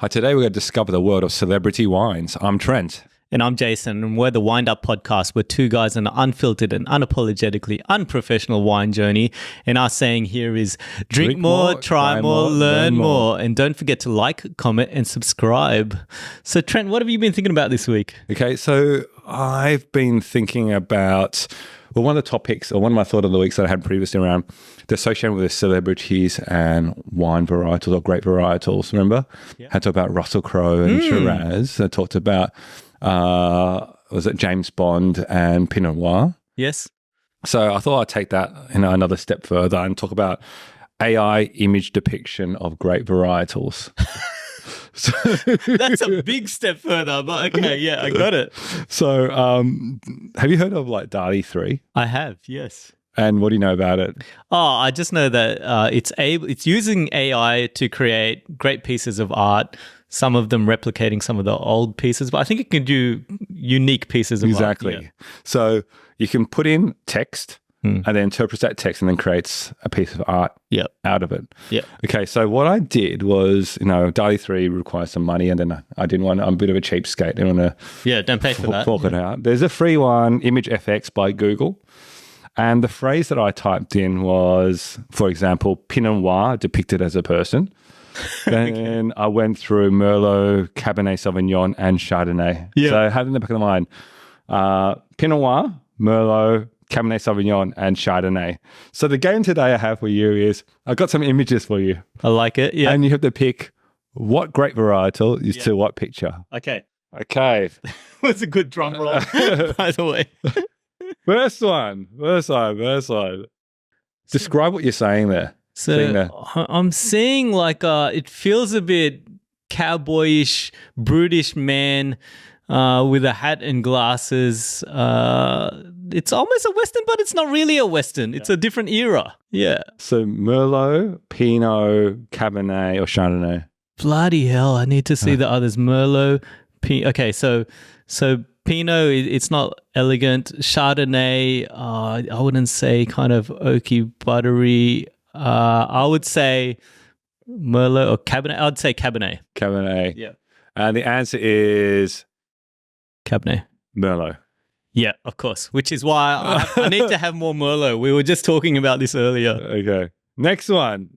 Hi, today we're going to discover the world of celebrity wines. I'm Trent. And I'm Jason, and we're the Wind Up Podcast. We're two guys on an unfiltered and unapologetically unprofessional wine journey. And our saying here is, drink more, try more, learn more. And don't forget to like, comment, and subscribe. So, Trent, what have you been thinking about this week? Okay, so I've been thinking about, well, one of the topics, or one of my thought of the weeks that I had previously around the association with the celebrities and wine varietals or grape varietals. Remember? Yeah. I talked about Russell Crowe and Shiraz. I talked about, was it James Bond and Pinot Noir? Yes. So I thought I'd take that another step further and talk about AI image depiction of grape varietals. So that's a big step further, but okay, yeah, I got it. So have you heard of like DALL-E 3? I have, yes. And what do you know about it? Oh, I just know that it's using AI to create great pieces of art, some of them replicating some of the old pieces, but I think it can do unique pieces of art. Exactly. Yeah. So you can put in text and then interprets that text and then creates a piece of art out of it. Yeah. Okay, so what I did was, DALL-E 3 requires some money, and then I didn't want, I'm a bit of a cheapskate. I didn't want to don't pay for that. Fork it out. There's a free one, ImageFX by Google. And the phrase that I typed in was, for example, Pinot Noir depicted as a person. Then I went through Merlot, Cabernet Sauvignon, and Chardonnay. Yeah. So have in the back of the mind, Pinot Noir, Merlot, Cabernet Sauvignon, and Chardonnay. So the game today I have for you is, I've got some images for you. I like it, yeah. And you have to pick what grape varietal is to what picture. Okay. That's a good drum roll, by the way. First one. Describe what you're saying there. So I'm seeing like it feels a bit cowboyish, brutish man with a hat and glasses. It's almost a Western, but it's not really a Western. It's a different era. Yeah. So Merlot, Pinot, Cabernet, or Chardonnay? Bloody hell, I need to see the others. Merlot, okay, so Pinot, it's not elegant. Chardonnay, I wouldn't say kind of oaky, buttery. I would say Merlot or Cabernet. I would say Cabernet. Cabernet. Yeah. And the answer is Cabernet. Merlot. Yeah, of course. Which is why I need to have more Merlot. We were just talking about this earlier. Okay. Next one.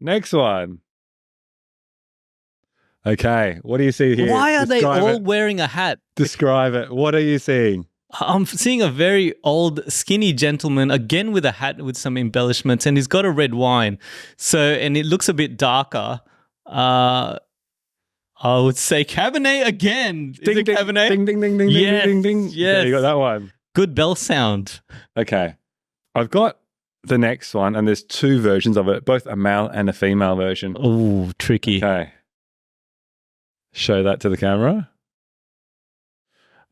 Okay. What do you see here? Why are they all wearing a hat? Describe it. What are you seeing? I'm seeing a very old, skinny gentleman, again with a hat with some embellishments, and he's got a red wine. And it looks a bit darker. I would say Cabernet again. Is it Cabernet? Ding, ding, ding, ding, yes, ding, ding, ding. Yes. Yeah, you got that one. Good bell sound. Okay. I've got the next one, and there's two versions of it, both a male and a female version. Oh, tricky. Okay. Show that to the camera.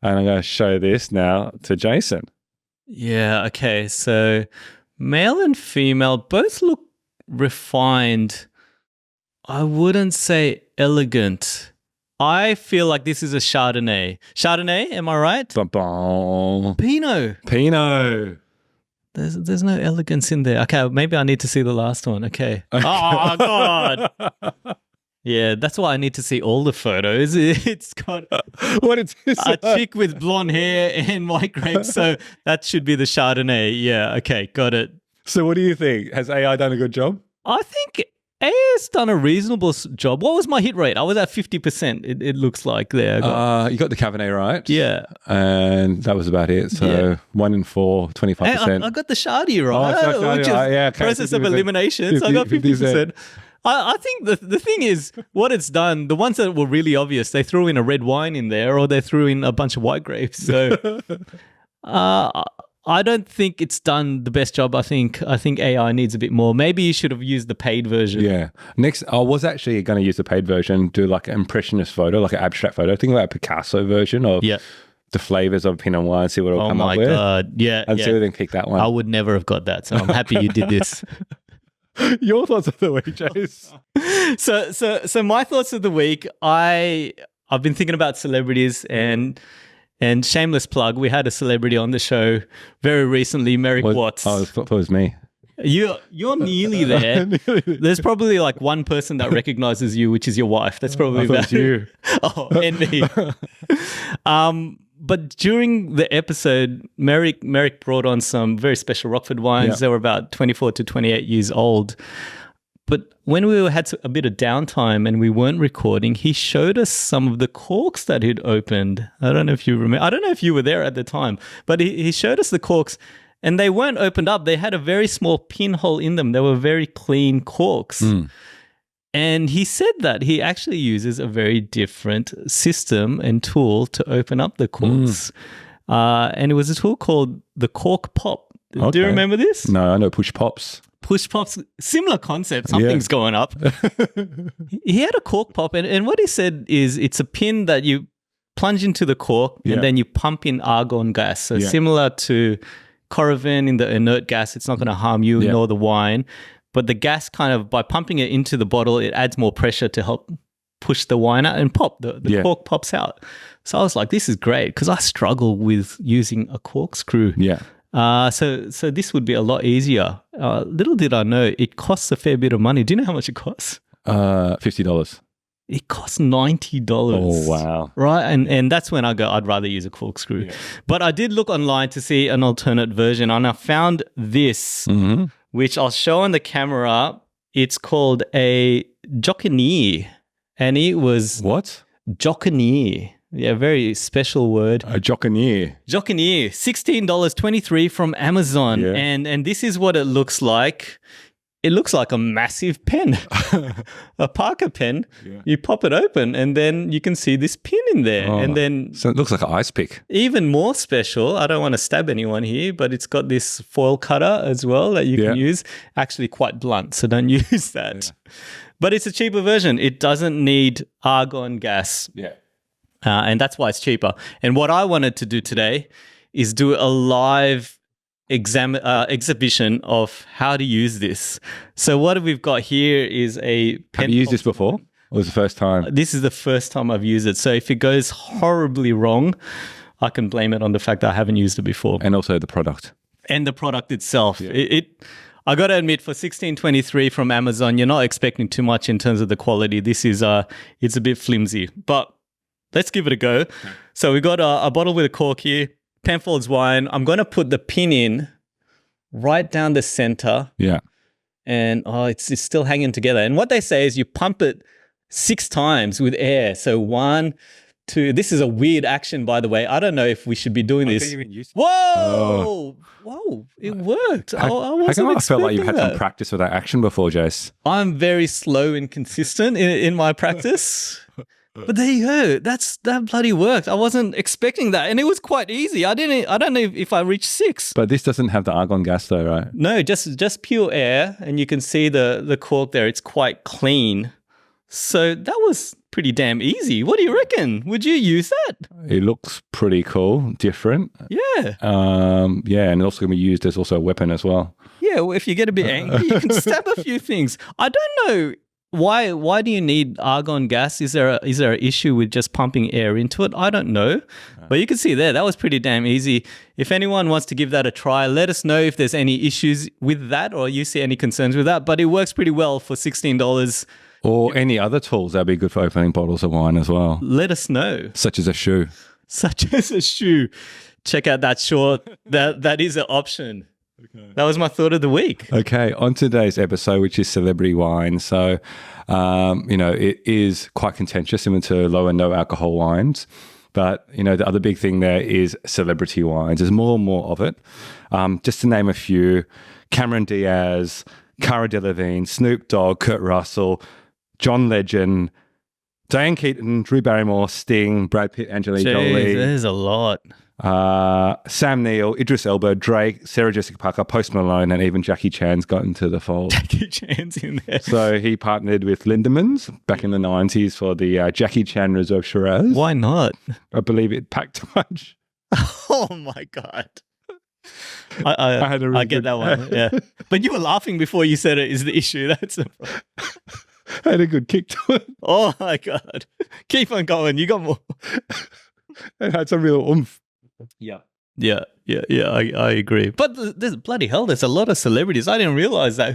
And I'm going to show this now to Jason. Yeah, okay. So male and female both look refined. I wouldn't say elegant. I feel like this is a Chardonnay. Chardonnay, am I right? Ba-bom. Pinot. There's no elegance in there. Okay, maybe I need to see the last one. Okay. Oh, God. Yeah, that's why I need to see all the photos. It's got a chick with blonde hair and white grapes, so that should be the Chardonnay. Yeah, okay, got it. So what do you think? Has AI done a good job? I think AI's done a reasonable job. What was my hit rate? I was at 50%, it looks like there. You got the Cabernet right. Yeah. And that was about it. So 1 in 4, 25%. Hey, I got the Shardy right, which is okay. process of elimination, so I got 50%. I think the thing is, what it's done, the ones that were really obvious, they threw in a red wine in there, or they threw in a bunch of white grapes. So I don't think it's done the best job. I think AI needs a bit more. Maybe you should have used the paid version. Yeah. Next, I was actually going to use the paid version, do like an impressionist photo, like an abstract photo. Think about a Picasso version of the flavors of Pinot Noir and see what it'll come up with. Oh my God. Yeah. And see if they can pick that one. I would never have got that. So I'm happy you did this. Your thoughts of the week, Jace? So my thoughts of the week, I've been thinking about celebrities and shameless plug, we had a celebrity on the show very recently, Merrick Watts. Oh, it was me. You're nearly there. There's probably like one person that recognizes you, which is your wife. That's probably about you. Oh, and me. But during the episode, Merrick brought on some very special Rockford wines. Yeah. They were about 24 to 28 years old. But when we had a bit of downtime and we weren't recording, he showed us some of the corks that he'd opened. I don't know if you remember. I don't know if you were there at the time, but he showed us the corks and they weren't opened up. They had a very small pinhole in them. They were very clean corks. And he said that he actually uses a very different system and tool to open up the corks. And it was a tool called the Cork Pop. Do you remember this? No, I know push pops. Push pops, similar concept. Something's going up. He had a cork pop, and what he said is it's a pin that you plunge into the cork and then you pump in argon gas. So similar to Coravin in the inert gas, it's not going to harm you nor the wine. But the gas kind of, by pumping it into the bottle, it adds more pressure to help push the wine out and pop. The cork pops out. So I was like, this is great because I struggle with using a corkscrew. Yeah. So this would be a lot easier. Little did I know, it costs a fair bit of money. Do you know how much it costs? $50. It costs $90. Oh, wow. Right? And that's when I go, I'd rather use a corkscrew. Yeah. But I did look online to see an alternate version, and I found this, which I'll show on the camera. It's called a Joqineer. And it was... What? Joqineer. Yeah, very special word. A Joqineer. Joqineer, $16.23 from Amazon. Yeah. And this is what it looks like. It looks like a massive pen, a Parker pen. Yeah. You pop it open and then you can see this pin in there. And then... So it looks like an ice pick. Even more special, I don't want to stab anyone here, but it's got this foil cutter as well that you can use. Actually quite blunt, so don't use that. Yeah. But it's a cheaper version. It doesn't need argon gas. Yeah. And that's why it's cheaper. And what I wanted to do today is do a live exhibition of how to use this. So what we've got here is a pen. Have you used this before? Or was it the first time? This is the first time I've used it. So if it goes horribly wrong, I can blame it on the fact that I haven't used it before. And also the product. And the product itself. Yeah. I got to admit, for $16.23 from Amazon, you're not expecting too much in terms of the quality. This is it's a bit flimsy, but let's give it a go. Okay. So we got a bottle with a cork here, Penfolds wine. I'm going to put the pin in right down the center. Yeah. And it's still hanging together. And what they say is you pump it 6 times with air. So 1, 2. This is a weird action, by the way. I don't know if we should be doing this. Whoa! Oh. Whoa! It worked. I felt like you had some practice with that action before, Jace. I'm very slow and consistent in my practice. But there you go. That bloody worked. I wasn't expecting that, and it was quite easy. I don't know if I reached 6. But this doesn't have the argon gas, though, right? No, just pure air, and you can see the cork there. It's quite clean. So that was pretty damn easy. What do you reckon? Would you use that? It looks pretty cool, different. Yeah. Yeah, and it's also going to be used as also a weapon as well. Yeah, well, if you get a bit angry, you can stab a few things. I don't know. Why do you need argon gas? Is there an issue with just pumping air into it? I don't know. But you can see there, that was pretty damn easy. If anyone wants to give that a try, let us know if there's any issues with that or you see any concerns with that. But it works pretty well for $16. Or any other tools that'd be good for opening bottles of wine as well. Let us know. Such as a shoe. Such as a shoe. Check out that short. That is an option. Okay. That was my thought of the week. Okay, on today's episode, which is celebrity wine. So, it is quite contentious similar to low and no alcohol wines. But, the other big thing there is celebrity wines. There's more and more of it. Just to name a few, Cameron Diaz, Cara Delevingne, Snoop Dogg, Kurt Russell, John Legend, Diane Keaton, Drew Barrymore, Sting, Brad Pitt, Angelina Jolie. There's a lot. Sam Neill, Idris Elba, Drake, Sarah Jessica Parker, Post Malone, and even Jackie Chan's got into the fold. Jackie Chan's in there. So he partnered with Lindemans back in the 90s for the Jackie Chan Reserve Shiraz. Why not? I believe it packed much. Oh my God. I get that one. Yeah. But you were laughing before you said it is the issue. That's the problem. I had a good kick to it. Oh my God. Keep on going. You got more. It had some real oomph. Yeah. Yeah, I agree. But there's bloody hell, there's a lot of celebrities. I didn't realize that.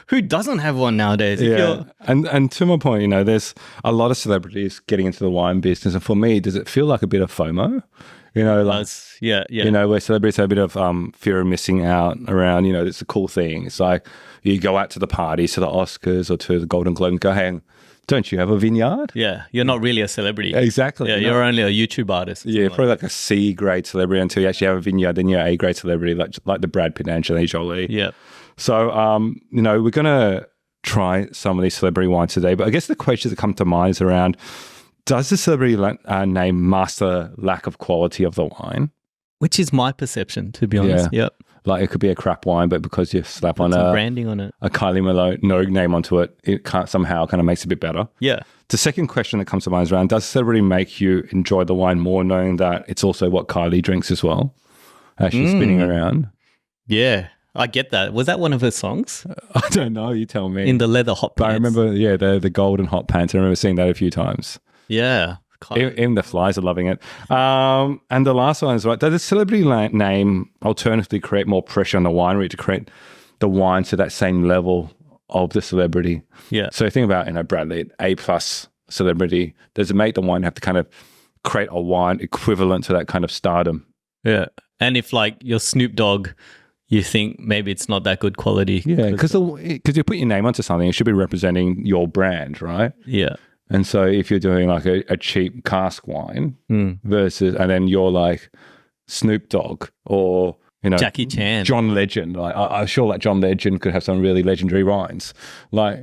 Who doesn't have one nowadays? Yeah, and to my point, there's a lot of celebrities getting into the wine business, and for me, does it feel like a bit of FOMO? Like yeah. where celebrities have a bit of fear of missing out around. It's a cool thing. It's like you go out to the parties, to the Oscars or to the Golden Globe, and go, "Hey, don't you have a vineyard?" Yeah, you're not really a celebrity. Exactly. Yeah, you're only a YouTube artist. Yeah, probably like a C grade celebrity until you actually have a vineyard. Then you're A grade celebrity, like the Brad Pitt, Angelina Jolie. Yeah. So, we're gonna try some of these celebrity wines today, but I guess the questions that come to mind is around: does the celebrity name mask the lack of quality of the wine? Which is my perception, to be honest. Yeah. Yep. Like it could be a crap wine, but because you slap on some branding on it, a Kylie Minogue name onto it, it somehow kind of makes it a bit better. Yeah. The second question that comes to mind is around: does celebrity make you enjoy the wine more, knowing that it's also what Kylie drinks as well, as she's spinning around? Yeah, I get that. Was that one of her songs? I don't know. You tell me. In the leather hot pants. But I remember, the golden hot pants. I remember seeing that a few times. Yeah. Even the flies are loving it. And the last one is, right, does the celebrity name alternatively create more pressure on the winery to create the wine to that same level of the celebrity? Yeah. So think about, Bradley, A+ celebrity. Does it make the wine have to kind of create a wine equivalent to that kind of stardom? Yeah. And if like your Snoop Dogg, you think maybe it's not that good quality. Yeah, because you put your name onto something, it should be representing your brand, right? Yeah. And so if you're doing like a cheap cask wine versus, and then you're like Snoop Dogg or, Jackie Chan, John Legend, like I'm sure like John Legend could have some really legendary wines. Like,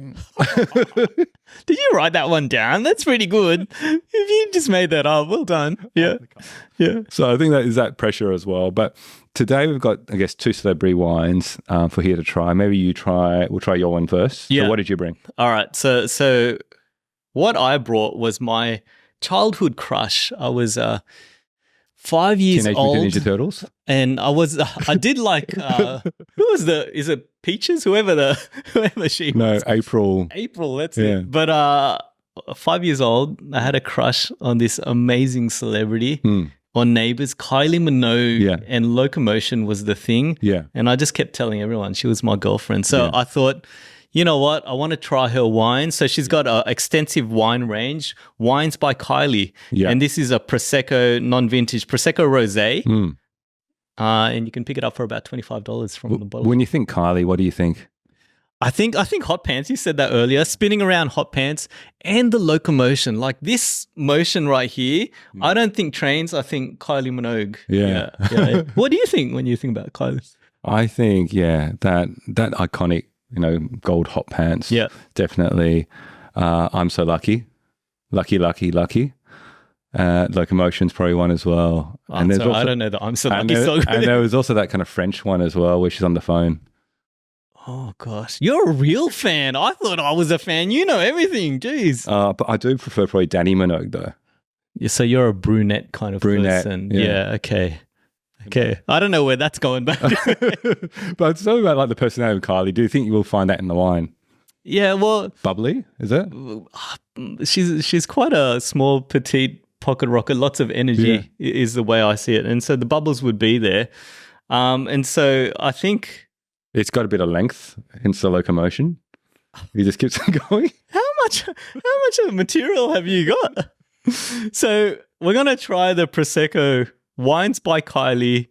did you write that one down? That's pretty good. If you just made that up, well done. Yeah. Yeah. So I think that is that pressure as well. But today we've got, I guess, 2 celebrity wines for here to try. Maybe we'll try your one first. Yeah. So what did you bring? All right. So what I brought was my childhood crush. I was 5 years Teenage old. Mutant Ninja Turtles? And I did like, who was is it Peaches? Whoever she was. No, April. April, that's it. But 5 years old, I had a crush on this amazing celebrity on Neighbours. Kylie Minogue and Locomotion was the thing. Yeah. And I just kept telling everyone she was my girlfriend. So I thought, you know what? I want to try her wine. So she's got an extensive wine range, wines by Kylie. Yeah. And this is a Prosecco, non-vintage Prosecco Rose. And you can pick it up for about $25 from the bottle. When you think Kylie, what do you think? I think hot pants. You said that earlier. Spinning around hot pants and the locomotion. Like this motion right here, I don't think trains. I think Kylie Minogue. Yeah. What do you think when you think about Kylie? I think, that iconic, gold hot pants. Yeah. Definitely. I'm so lucky. Lucky. Locomotion's probably one as well. I don't know that I'm so lucky. And there was also that kind of French one as well, where she's on the phone. Oh, gosh. You're a real fan. I thought I was a fan. You know everything. Jeez. But I do prefer probably Danny Minogue, though. Yeah, so you're a brunette kind of person. Yeah, okay. I don't know where that's going, but but it's all about like the personality of Kylie. Do you think you will find that in the wine? Yeah, well, bubbly, is it? She's quite a small, petite pocket rocket. Lots of energy is the way I see it, and so the bubbles would be there. And so I think it's got a bit of length, hence the locomotion. He just keeps on going. How much of material have you got? So we're gonna try the Prosecco wines by Kylie.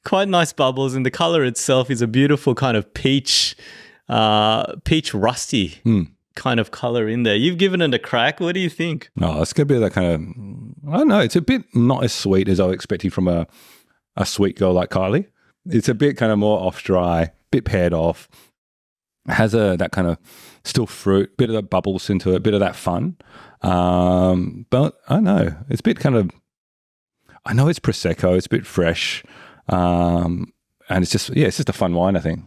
Quite nice bubbles, and the color itself is a beautiful kind of peach rusty kind of color in there. You've given it a crack. What do you think? Oh, it's gonna be that kind of, I don't know. It's a bit not as sweet as I was expecting from a sweet girl like Kylie. It's a bit kind of more off dry, bit paired off. Has that kind of still fruit, bit of the bubbles into it, bit of that fun. But I don't know. It's a bit kind of, I know it's Prosecco, it's a bit fresh. And it's just a fun wine, I think.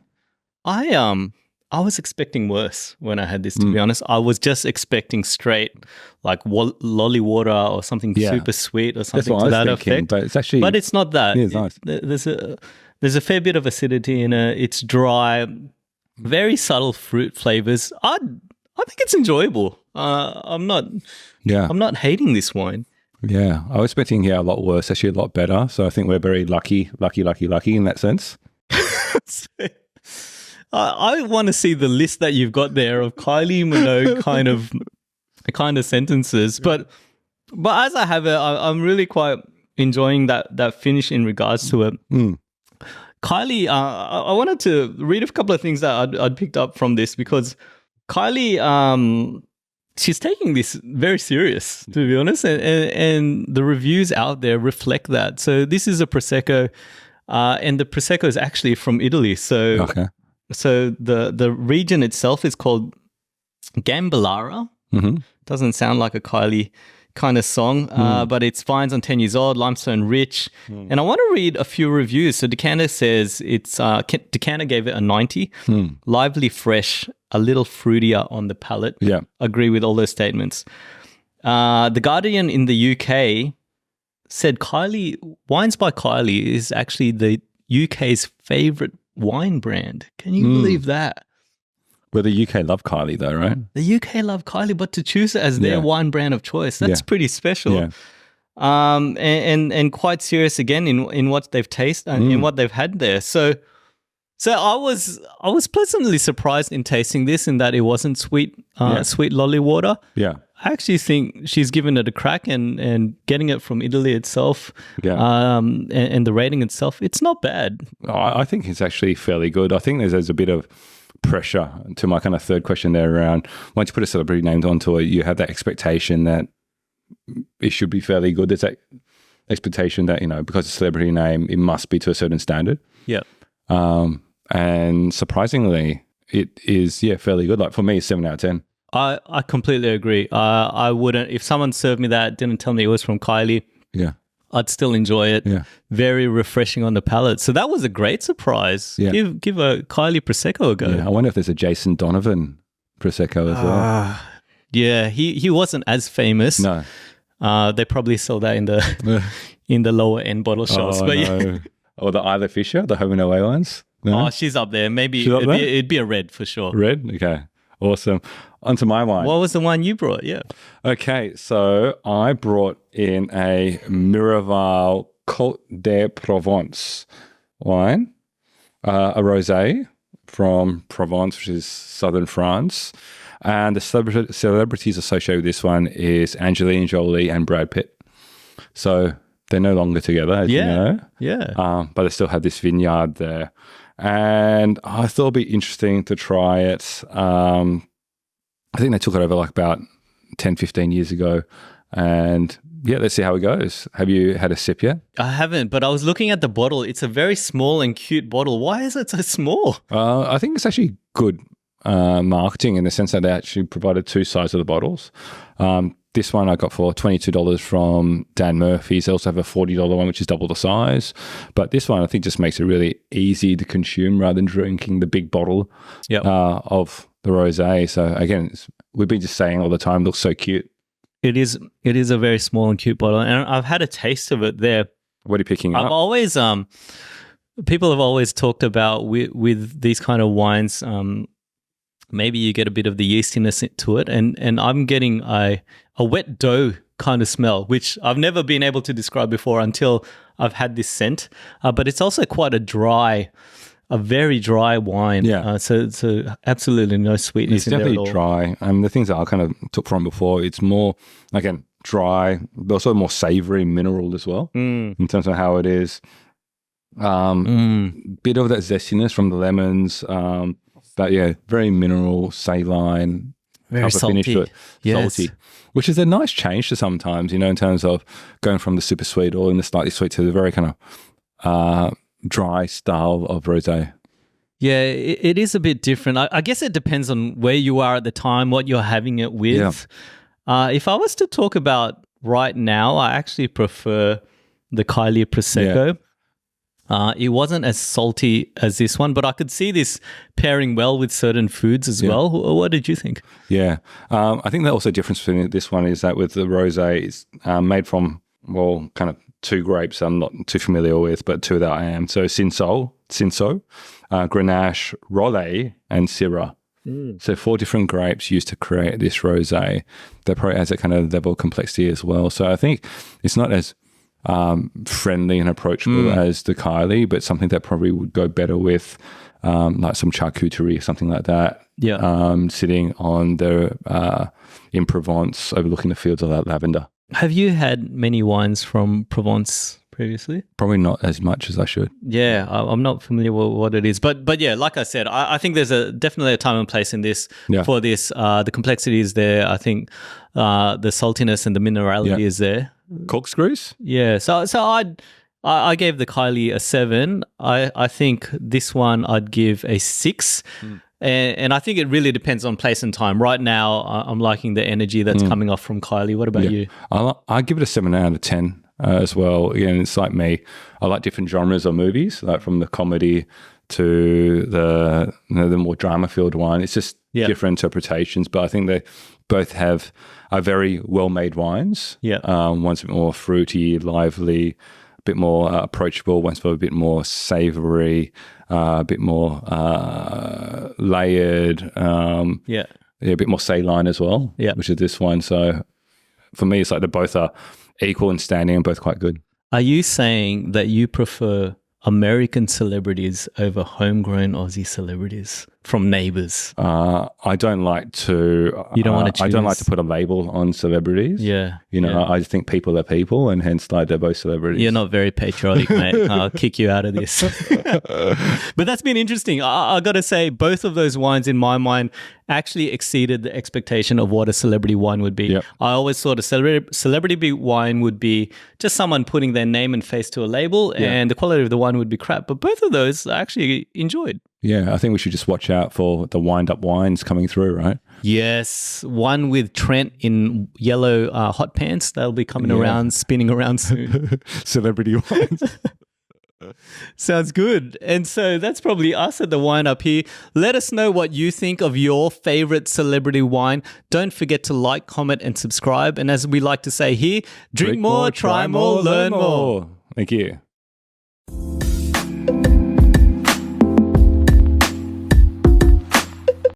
I was expecting worse when I had this, to be honest. I was just expecting straight like lolly water or something super sweet or something to that effect. But it's not that. Yeah, it's nice. There's a fair bit of acidity in it. It's dry, very subtle fruit flavors. I think it's enjoyable. I'm not hating this wine. Yeah, I was expecting a lot worse, actually a lot better. So I think we're very lucky in that sense. I want to see the list that you've got there of Kylie Minogue kind of sentences. But as I have it, I'm really quite enjoying that finish in regards to it. Kylie, I wanted to read a couple of things that I'd picked up from this, because Kylie, she's taking this very serious, to be honest, and the reviews out there reflect that. So this is a Prosecco, and the Prosecco is actually from Italy. So the region itself is called Gambellara. Doesn't sound like a Kylie kind of song, but it's vines on 10 years old, limestone rich. And I want to read a few reviews. So Decanter says Decanter gave it a 90. Lively, fresh, a little fruitier on the palate. Yeah. Agree with all those statements. The Guardian in the UK said Wines by Kylie is actually the UK's favourite wine brand. Can you believe that? Well, the UK love Kylie though, right? The UK love Kylie, but to choose it as their wine brand of choice, that's pretty special. Yeah. And quite serious again in what they've tasted and in what they've had there. So I was pleasantly surprised in tasting this, in that it wasn't sweet lolly water. Yeah. I actually think she's given it a crack, and getting it from Italy itself, and the rating itself, it's not bad. I think it's actually fairly good. I think there's a bit of pressure to my kind of third question there around, once you put a celebrity name onto it, you have that expectation that it should be fairly good. There's that expectation that, because it's a celebrity name, it must be to a certain standard. Yeah. And surprisingly, it is, fairly good. Like for me, 7 out of 10. I completely agree. I wouldn't, if someone served me that, didn't tell me it was from Kylie, I'd still enjoy it. Yeah. Very refreshing on the palate. So that was a great surprise. Yeah. Give a Kylie Prosecco a go. Yeah, I wonder if there's a Jason Donovan Prosecco as well. Yeah, he wasn't as famous. No. They probably sell that in the lower end bottle shops. But no. Or the Isla Fisher, the home and away ones. No? Oh, she's up there. Maybe it'd be a red for sure. Red? Okay. Awesome. Onto my wine. What was the wine you brought? Yeah. Okay, so I brought in a Miraval Cotes de Provence wine, a rosé from Provence, which is southern France. And the celebrities associated with this one is Angelina Jolie and Brad Pitt. So they're no longer together, as you know. Yeah. But they still have this vineyard there. And I thought it'd be interesting to try it. I think they took it over like about 10, 15 years ago. And let's see how it goes. Have you had a sip yet? I haven't, but I was looking at the bottle. It's a very small and cute bottle. Why is it so small? I think it's actually good marketing in the sense that they actually provided two sizes of the bottles. This one I got for $22 from Dan Murphy's. They also have a $40 one, which is double the size. But this one I think just makes it really easy to consume rather than drinking the big bottle of the rosé. So again, we've been just saying all the time, it looks so cute. It is a very small and cute bottle, and I've had a taste of it there. What are you picking up? I've always people have always talked about with these kind of wines, maybe you get a bit of the yeastiness to it, and I'm getting a wet dough kind of smell, which I've never been able to describe before until I've had this scent. But it's also quite a very dry wine. Yeah. So absolutely no sweetness in there at all. It's definitely dry. The things that I kind of took from before, it's more, again, dry, but also more savory mineral as well in terms of how it is. Bit of that zestiness from the lemons. But very mineral, saline, very salty. Finish to it. Yes. Salty, which is a nice change to sometimes, in terms of going from the super sweet or in the slightly sweet to the very kind of dry style of rosé. Yeah, it is a bit different. I guess it depends on where you are at the time, what you're having it with. Yeah. If I was to talk about right now, I actually prefer the Kylie Prosecco. Yeah. It wasn't as salty as this one, but I could see this pairing well with certain foods as well. What did you think? Yeah, I think the also difference between this one is that with the rosé, it's made from, kind of two grapes I'm not too familiar with, but two that I am. So Cinsault, Grenache, Rollet, and Syrah. So 4 different grapes used to create this rosé that probably has that kind of level of complexity as well. So I think it's not as friendly and approachable as the Kylie, but something that probably would go better with like some charcuterie, something like that. Yeah. Sitting on the in Provence, overlooking the fields of that lavender. Have you had many wines from Provence previously? Probably not as much as I should. Yeah, I'm not familiar with what it is, but yeah, like I said, I think there's definitely a time and place in this for this. The complexity is there. I think the saltiness and the minerality is there. Corkscrews? Yeah, so I gave the Kylie a 7. I think this one I'd give a 6. And I think it really depends on place and time. Right now, I'm liking the energy that's coming off from Kylie. What about you? I give it a 7 out of 10 as well. Again, it's like me. I like different genres of movies, like from the comedy to the more drama-filled wine. It's just different interpretations, but I think they both are very well-made wines. Yeah, one's a bit more fruity, lively, a bit more approachable. One's a bit more savoury, a bit more layered. A bit more saline as well. Yeah, which is this one. So for me, it's like they both are equal in standing and both quite good. Are you saying that you prefer American celebrities over homegrown Aussie celebrities from neighbours? I don't like to. You don't want to choose? I don't like to put a label on celebrities. Yeah. I just think people are people, and hence like they're both celebrities. You're not very patriotic, mate. I'll kick you out of this. But that's been interesting. I got to say, both of those wines in my mind actually exceeded the expectation of what a celebrity wine would be. Yep. I always thought a celebrity wine would be just someone putting their name and face to a label, and the quality of the wine would be crap. But both of those I actually enjoyed. Yeah, I think we should just watch out for the wind-up wines coming through, right? Yes, one with Trent in yellow hot pants. They'll be coming around, spinning around soon. Celebrity wines. Sounds good. And so that's probably us at the Wine Up here. Let us know what you think of your favorite celebrity wine. Don't forget to like, comment, and subscribe. And as we like to say here, drink more, try more, learn more. Thank you.